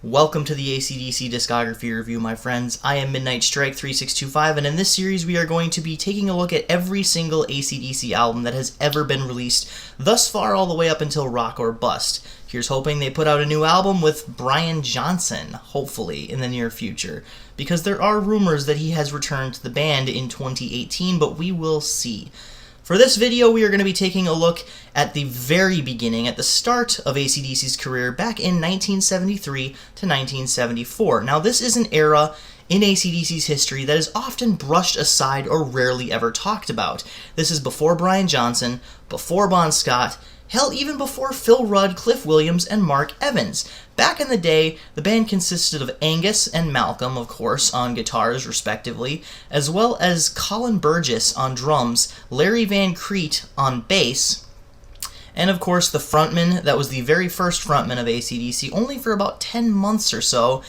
Welcome to the ACDC Discography Review, my friends. I am Midnight Strike 3625, and in this series we are going to be taking a look at every single ACDC album that has ever been released thus far, all the way up until Rock or Bust. Here's hoping they put out a new album with Brian Johnson, hopefully, in the near future, because there are rumors that he has returned to the band in 2018, but we will see. For this video, we are going to be taking a look at the very beginning, at the start of AC/DC's career back in 1973 to 1974. Now, this is an era in AC/DC's history that is often brushed aside or rarely ever talked about. This is before Brian Johnson, before Bon Scott, hell, even before Phil Rudd, Cliff Williams, and Mark Evans. Back in the day, the band consisted of Angus and Malcolm, of course, on guitars, respectively, as well as Colin Burgess on drums, Larry Van Crete on bass, and of course the frontman that was the very first frontman of AC/DC, only for about 10 months or so,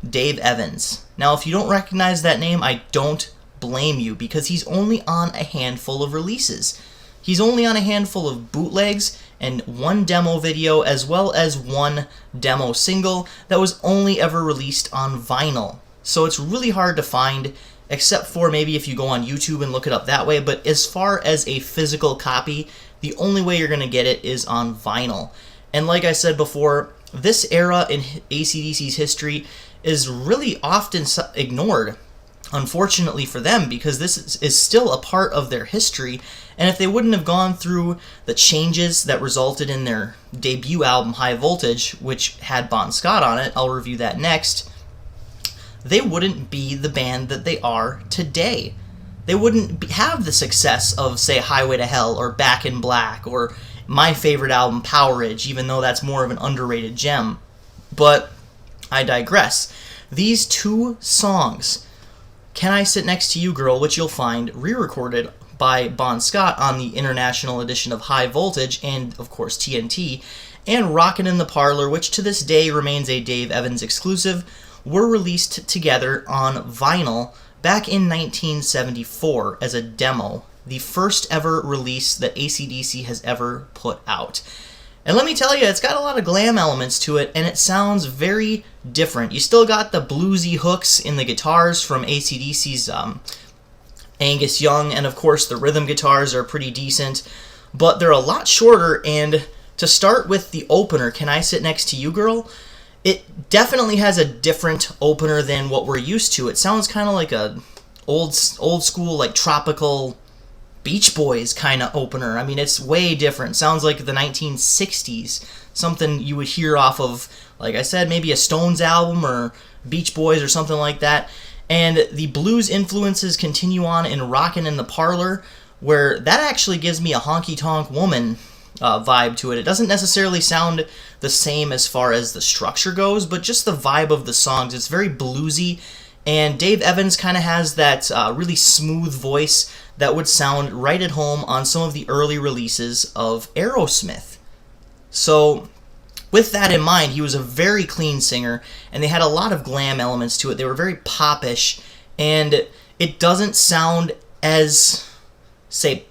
Dave Evans. Now, if you don't recognize that name, I don't blame you, because he's only on a handful of releases. He's only on a handful of bootlegs and one demo video, as well as one demo single that was only ever released on vinyl. So it's really hard to find, except for maybe if you go on YouTube and look it up that way, but as far as a physical copy, the only way you're going to get it is on vinyl. And like I said before, this era in AC/DC's history is really often ignored, unfortunately for them, because this is still a part of their history, and if they wouldn't have gone through the changes that resulted in their debut album, High Voltage, which had Bon Scott on it, I'll review that next, they wouldn't be the band that they are today. They wouldn't have the success of, say, Highway to Hell, or Back in Black, or my favorite album, Powerage, even though that's more of an underrated gem. But I digress. These two songs, Can I Sit Next to You Girl, which you'll find re-recorded by Bon Scott on the international edition of High Voltage and, of course, TNT, and Rockin' in the Parlour, which to this day remains a Dave Evans exclusive, were released together on vinyl back in 1974 as a demo, the first ever release that AC/DC has ever put out. And let me tell you, it's got a lot of glam elements to it, and it sounds very different. You still got the bluesy hooks in the guitars from AC/DC's Angus Young, and of course the rhythm guitars are pretty decent, but they're a lot shorter. And to start with the opener, Can I Sit Next to You Girl, it definitely has a different opener than what we're used to. It sounds kind of like a old school, like tropical Beach Boys kind of opener. I mean, it's way different. Sounds like the 1960s, something you would hear off of, like I said, maybe a Stones album or Beach Boys or something like that. And the blues influences continue on in Rockin' in the Parlour, where that actually gives me a honky-tonk woman vibe to it. It doesn't necessarily sound the same as far as the structure goes, but just the vibe of the songs. It's very bluesy, and Dave Evans kind of has that really smooth voice that would sound right at home on some of the early releases of Aerosmith. So with that in mind, he was a very clean singer, and they had a lot of glam elements to it. They were very popish, and it doesn't sound as, say,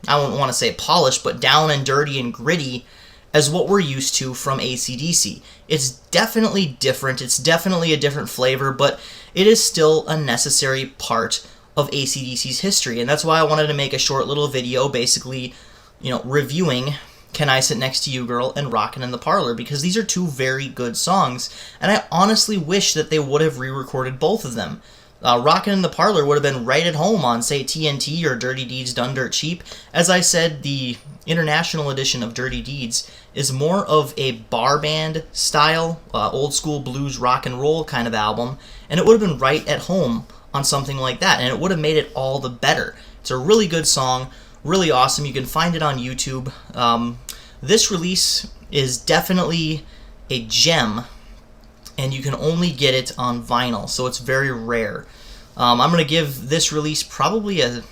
I wouldn't want to say polished, but down and dirty and gritty as what we're used to from AC/DC. It's definitely different. It's definitely a different flavor, but it is still a necessary part of AC/DC's history, and that's why I wanted to make a short little video basically, reviewing Can I Sit Next to You Girl and Rockin' in the Parlour, because these are two very good songs, and I honestly wish that they would have re-recorded both of them. Rockin' in the Parlour would have been right at home on, say, TNT or Dirty Deeds Done Dirt Cheap. As I said, the international edition of Dirty Deeds is more of a bar band style, old school blues rock and roll kind of album, and it would have been right at home on something like that, and it would have made it all the better. It's a really good song, really awesome. You can find it on YouTube. This release is definitely a gem, and you can only get it on vinyl, so it's very rare. I'm going to give this release probably a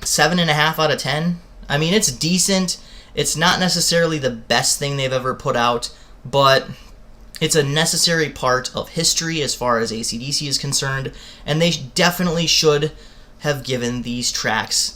7.5 out of 10. I mean, it's decent. It's not necessarily the best thing they've ever put out, but it's a necessary part of history as far as AC/DC is concerned, and they definitely should have given these tracks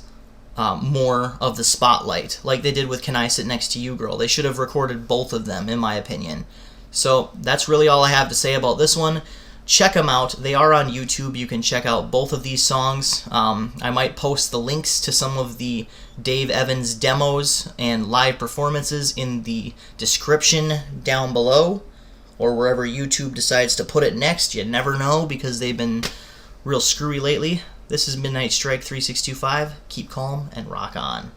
more of the spotlight, like they did with Can I Sit Next to You Girl. They should have recorded both of them, in my opinion. So that's really all I have to say about this one. Check them out. They are on YouTube. You can check out both of these songs. I might post the links to some of the Dave Evans demos and live performances in the description down below, or wherever YouTube decides to put it next. You never know, because they've been real screwy lately. This is Midnight Strike 3625. Keep calm and rock on.